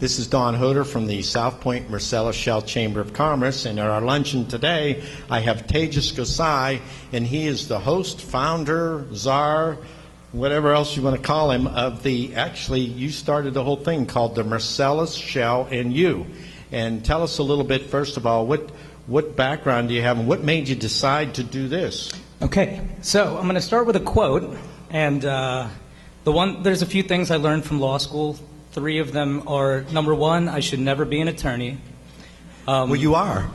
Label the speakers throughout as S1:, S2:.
S1: This is Don Hodor from the Southpointe Marcellus Shale Chamber of Commerce, and at our luncheon today, I have Tegas Gosai, and he is the host, founder, czar, whatever else you want to call him, of actually, you started the whole thing called the Marcellus Shale and You. And tell us a little bit, first of all, what background do you have, and what made you decide to do this?
S2: Okay, so I'm going to start with a quote, and there's a few things I learned from law school. 3 of them are, number 1, I should never be an attorney.
S1: Well, you are.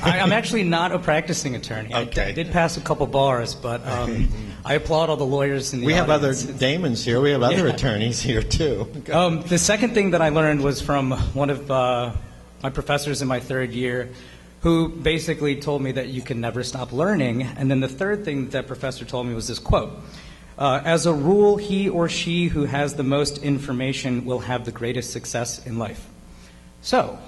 S2: I'm actually not a practicing attorney.
S1: Okay.
S2: I did pass a couple bars, but I applaud all the lawyers in the
S1: We have other
S2: audience.
S1: Damons here. We have other attorneys here, too.
S2: The second thing that I learned was from one of my professors in my 3rd year, who basically told me that you can never stop learning. And then the third thing that professor told me was this quote. As a rule, he or she who has the most information will have the greatest success in life. So,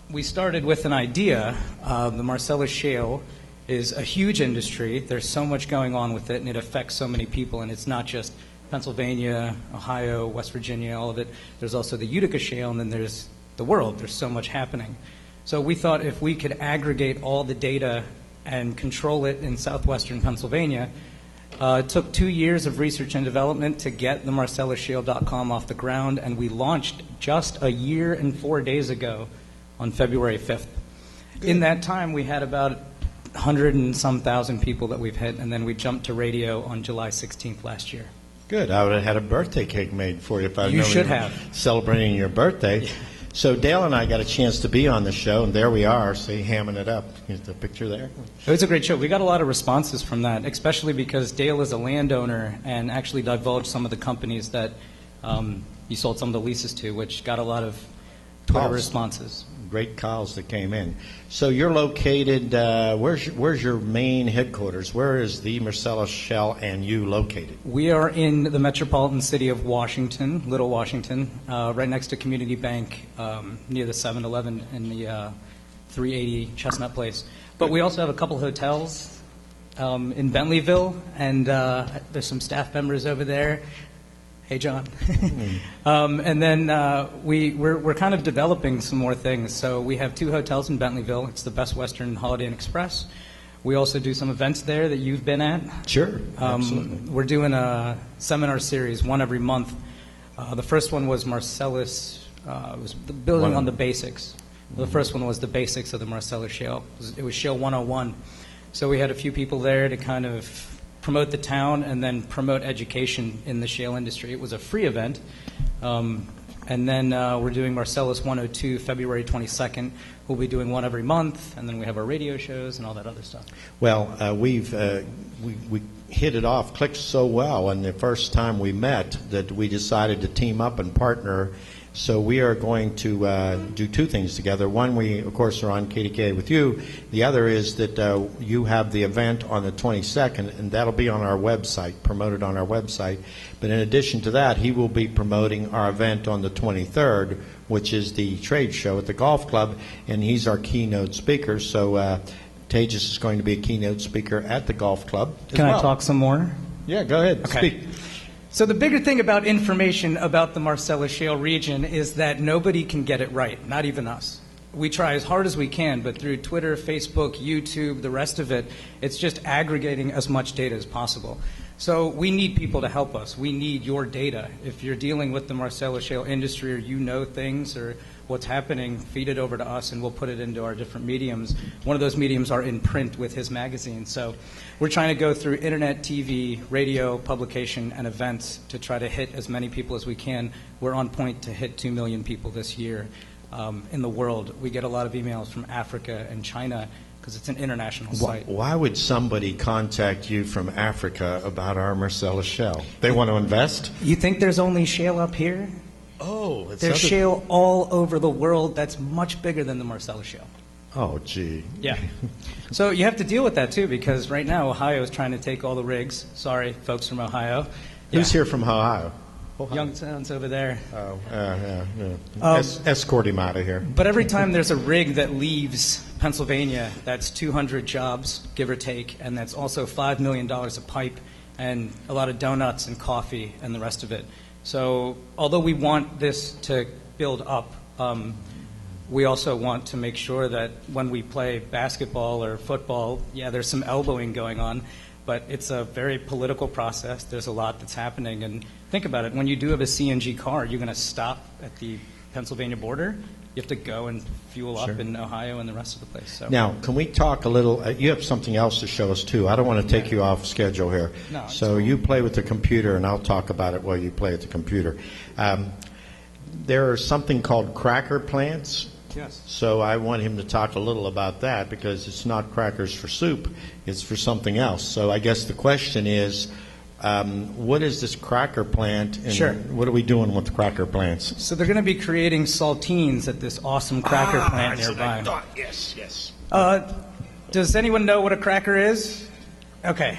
S2: we started with an idea. The Marcellus Shale is a huge industry. There's so much going on with it, and it affects so many people. And it's not just Pennsylvania, Ohio, West Virginia, all of it. There's also the Utica Shale, and then there's the world. There's so much happening. So we thought if we could aggregate all the data and control it in southwestern Pennsylvania. It took 2 years of research and development to get the MarcellusShale.com off the ground, and we launched just a year and 4 days ago on February 5th. Good. In that time, we had about 100 and some thousand people that we've hit, and then we jumped to radio on July 16th last year. Good. I would have had a birthday cake made for you if I known you were celebrating your birthday. Yeah. So Dale and I got a chance to be on the show, and there we are, see, hamming it up. Here's the picture there. It was a great show. We got a lot of responses from that, especially because Dale is a landowner and actually divulged some of the companies that you sold some of the leases to, which got a lot of Twitter responses.
S1: Great calls that came in. So you're located, where's your main headquarters? Where is the Marcellus Shale and You located?
S2: We are in the metropolitan city of Washington, Little Washington, right next to Community Bank, near the 7-Eleven in the 380 Chestnut Place. But we also have a couple hotels in Bentleyville, and there's some staff members over there. Hey, John. And then we're kind of developing some more things. So we have 2 hotels in Bentleyville. It's the Best Western Holiday Inn Express. We also do some events there that you've been at.
S1: Sure, absolutely.
S2: We're doing a seminar series, one every month. The first one was Marcellus, it was the building on the basics. The first one was the basics of the Marcellus Shale. It was Shale 101. So we had a few people there to kind of promote the town and then promote education in the shale industry. It was a free event. And then we're doing Marcellus 102 February 22nd. We'll be doing one every month, and then we have our radio shows and all that other stuff.
S1: Well, we hit it off, clicked so well, and the first time we met that we decided to team up and partner. So we are going to do 2 things together. One, we, of course, are on KDKA with you. The other is that you have the event on the 22nd, and that'll be on our website, promoted on our website. But in addition to that, he will be promoting our event on the 23rd, which is the trade show at the golf club, and he's our keynote speaker. So Tegas is going to be a keynote speaker at the golf club as
S2: Can
S1: well.
S2: I talk some more?
S1: Yeah, go ahead.
S2: Okay.
S1: Speak.
S2: So the bigger thing about information about the Marcellus Shale region is that nobody can get it right, not even us. We try as hard as we can, but through Twitter, Facebook, YouTube, the rest of it, it's just aggregating as much data as possible. So we need people to help us. We need your data. If you're dealing with the Marcellus Shale industry or you know things or what's happening, feed it over to us and we'll put it into our different mediums. One of those mediums are in print with his magazine. So we're trying to go through internet, TV, radio, publication, and events to try to hit as many people as we can. We're on point to hit 2 million people this year in the world. We get a lot of emails from Africa and China because it's an international site.
S1: Why would somebody contact you from Africa about our Marcellus Shale? They want to invest?
S2: You think there's only shale up here?
S1: Oh,
S2: there's shale all over the world that's much bigger than the Marcellus Shale.
S1: Oh, gee.
S2: Yeah. So you have to deal with that, too, because right now Ohio is trying to take all the rigs. Sorry, folks from Ohio.
S1: Who's here from Ohio?
S2: Youngstown's over there.
S1: Oh, yeah. Escort him out of here.
S2: But every time there's a rig that leaves Pennsylvania, that's 200 jobs, give or take, and that's also $5 million a pipe and a lot of donuts and coffee and the rest of it. So although we want this to build up, We also want to make sure that when we play basketball or football, yeah, there's some elbowing going on, but it's a very political process. There's a lot that's happening. And think about it. When you do have a CNG car, you're going to stop at the Pennsylvania border. You have to go and fuel up in Ohio and the rest of the place. So.
S1: Now, can we talk a little? You have something else to show us, too. I don't want to take you off schedule here.
S2: No,
S1: so you play with the computer, and I'll talk about it while you play with the computer. There are something called cracker plants.
S2: Yes.
S1: So I want him to talk a little about that because it's not crackers for soup. It's for something else. So I guess the question is, what is this cracker plant, and what are we doing with the cracker plants?
S2: So they're going to be creating saltines at this awesome cracker plant nearby.
S1: Yes, yes.
S2: Does anyone know what a cracker is? Okay.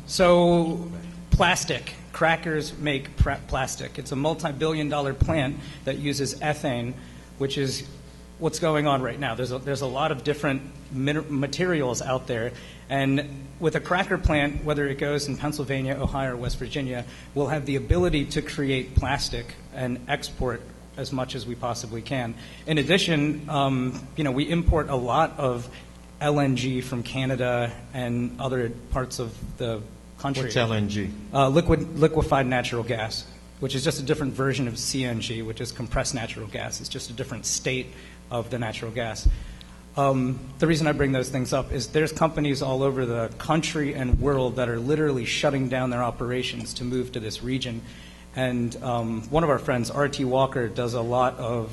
S2: So plastic. Crackers make plastic. It's a multi-billion-dollar plant that uses ethane, which is what's going on right now. There's a lot of different materials out there, and with a cracker plant, whether it goes in Pennsylvania, Ohio, or West Virginia, we'll have the ability to create plastic and export as much as we possibly can. In addition, we import a lot of LNG from Canada and other parts of the country.
S1: What's LNG?
S2: Liquefied natural gas, which is just a different version of CNG, which is compressed natural gas. It's just a different state of the natural gas. The reason I bring those things up is there's companies all over the country and world that are literally shutting down their operations to move to this region. And one of our friends, R.T. Walker, does a lot of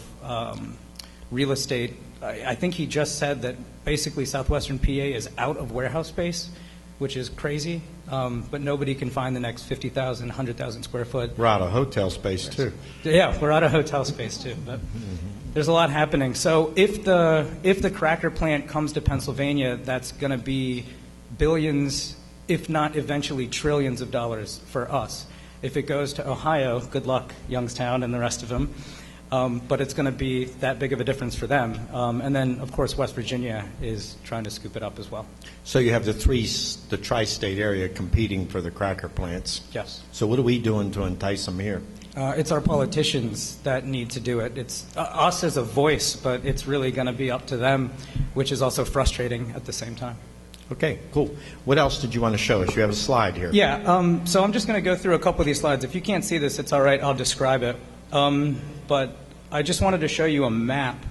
S2: real estate. I think he just said that basically southwestern PA is out of warehouse space, which is crazy, but nobody can find the next 50,000, 100,000 square foot.
S1: We're out of hotel space, too.
S2: Yeah, we're out of hotel space, too. But there's a lot happening. So if the cracker plant comes to Pennsylvania, that's going to be billions, if not eventually trillions of dollars for us. If it goes to Ohio, good luck, Youngstown and the rest of them. But it's going to be that big of a difference for them. And then, of course, West Virginia is trying to scoop it up as well.
S1: So you have the tri-state area competing for the cracker plants.
S2: Yes.
S1: So what are we doing to entice them here?
S2: It's our politicians that need to do it. It's us as a voice, but it's really going to be up to them, which is also frustrating at the same time.
S1: Okay, cool. What else did you want to show us? You have a slide here.
S2: Yeah, so I'm just going to go through a couple of these slides. If you can't see this, it's all right. I'll describe it. But I just wanted to show you a map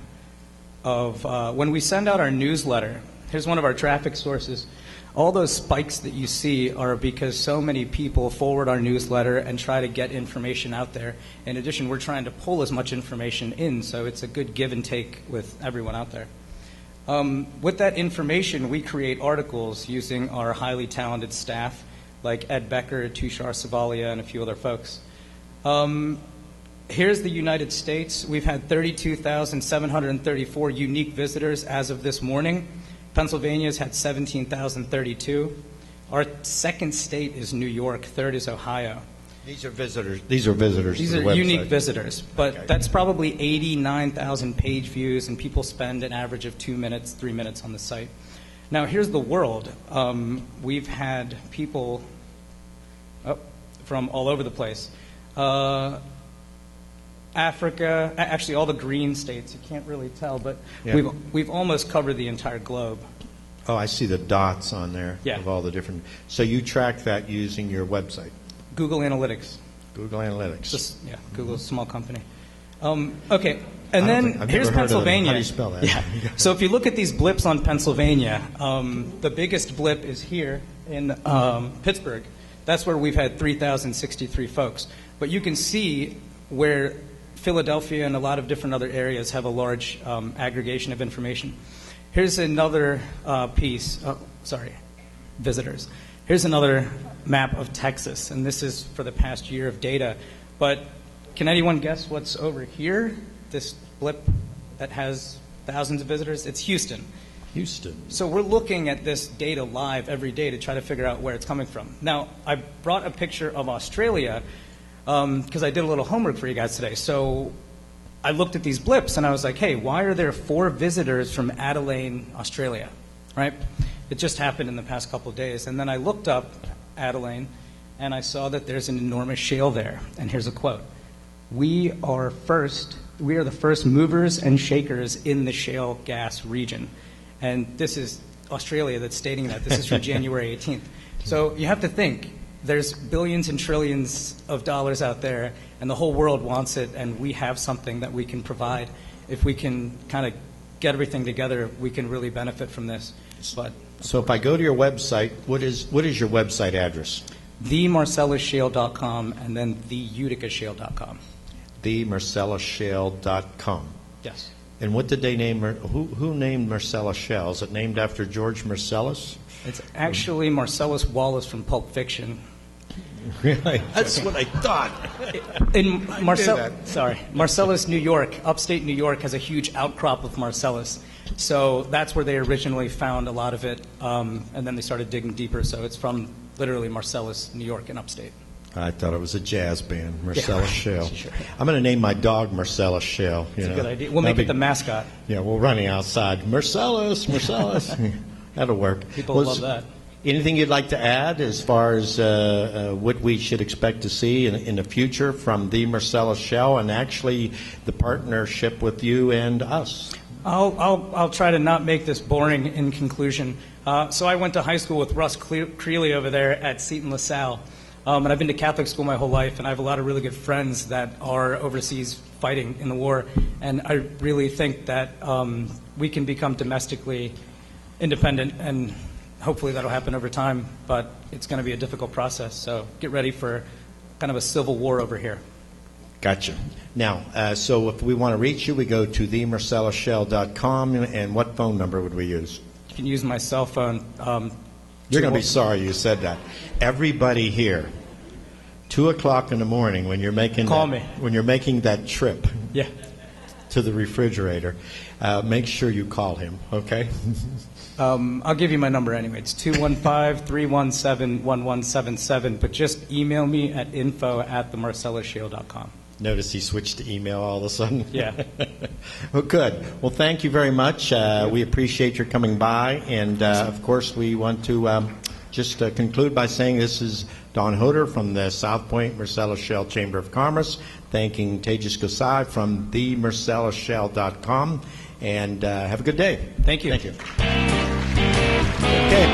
S2: of when we send out our newsletter. Here's one of our traffic sources. All those spikes that you see are because so many people forward our newsletter and try to get information out there. In addition, we're trying to pull as much information in, so it's a good give and take with everyone out there. With that information, we create articles using our highly talented staff, like Ed Becker, Tushar Savalia, and a few other folks. Here's the United States. We've had 32,734 unique visitors as of this morning. Pennsylvania's had 17,032. Our second state is New York. Third is Ohio.
S1: These are visitors. These are visitors.
S2: These
S1: to the
S2: are
S1: website.
S2: unique visitors, but
S1: Okay.
S2: that's probably 89,000 page views, and people spend an average of 2 minutes, 3 minutes on the site. Now, here's the world. We've had people from all over the place. Africa, actually all the green states, you can't really tell, but
S1: Yeah.
S2: we've almost covered the entire globe.
S1: Oh, I see the dots on there
S2: Yeah.
S1: of all the different. So you track that using your website,
S2: Google Analytics.
S1: Google Analytics.
S2: Just, yeah, Google's a small company. Okay, and
S1: I've
S2: then
S1: never
S2: here's
S1: heard of them.
S2: Pennsylvania.
S1: How do you spell that?
S2: Yeah. So if you look at these blips on Pennsylvania, the biggest blip is here in Pittsburgh. That's where we've had 3,063 folks. But you can see where Philadelphia and a lot of different other areas have a large aggregation of information. Here's another piece. Visitors. Here's another map of Texas, and this is for the past year of data. But can anyone guess what's over here? This blip that has thousands of visitors? It's Houston.
S1: Houston.
S2: So we're looking at this data live every day to try to figure out where it's coming from. Now, I brought a picture of Australia because I did a little homework for you guys today. So I looked at these blips and I was like, hey, why are there 4 visitors from Adelaide, Australia, right? It just happened in the past couple of days. And then I looked up Adelaide and I saw that there's an enormous shale there. And here's a quote. We are first We are the first movers and shakers in the shale gas region. And this is Australia that's stating that. This is from January 18th. So you have to think, there's billions and trillions of dollars out there, and the whole world wants it, and we have something that we can provide. If we can kind of get everything together, we can really benefit from this. But
S1: So if I go to your website, what is your website address?
S2: themarcellusshale.com and then theuticashale.com.
S1: themarcellusshale.com.
S2: Yes.
S1: And what did they name? Who named Marcellus Shale? Is it named after George Marcellus?
S2: It's actually Marcellus Wallace from Pulp Fiction.
S1: Really? That's what I thought.
S2: In Marcellus, New York, upstate New York, has a huge outcrop of Marcellus. So that's where they originally found a lot of it, and then they started digging deeper. So it's from literally Marcellus, New York, and upstate.
S1: I thought it was a jazz band, Marcellus Shale.
S2: Sure.
S1: I'm going to name my dog Marcellus Shale.
S2: That's a good idea. We'll make it the mascot.
S1: Yeah, we'll run outside. Marcellus. That'll work.
S2: People love that.
S1: Anything you'd like to add as far as what we should expect to see in the future from the Marcellus Shale and actually the partnership with you and us?
S2: I'll try to not make this boring in conclusion. So I went to high school with Russ Creeley over there at Seton LaSalle. And I've been to Catholic school my whole life, and I have a lot of really good friends that are overseas fighting in the war. And I really think that we can become domestically independent, and hopefully that'll happen over time, but it's going to be a difficult process. So get ready for kind of a civil war over here.
S1: Gotcha. Now, so if we want to reach you, we go to themarcellusshale.com, and what phone number would we use?
S2: You can use my cell phone.
S1: You're going to be sorry you said that. Everybody here, 2 o'clock in the morning when you're making when you're making that trip to the refrigerator, make sure you call him, okay?
S2: I'll give you my number anyway. It's 215-317-1177, but just email me at info@themarcellusshale.com.
S1: Notice he switched to email all of a sudden?
S2: Yeah.
S1: Well, good. Well, thank you very much. We appreciate your coming by. And, of course, we want to just conclude by saying this is Don Hodor from the Southpointe Marcellus Shale Chamber of Commerce, thanking Tegas Gosai from themarcellusshale.com. And have a good day.
S2: Thank you.
S1: Thank you. Okay.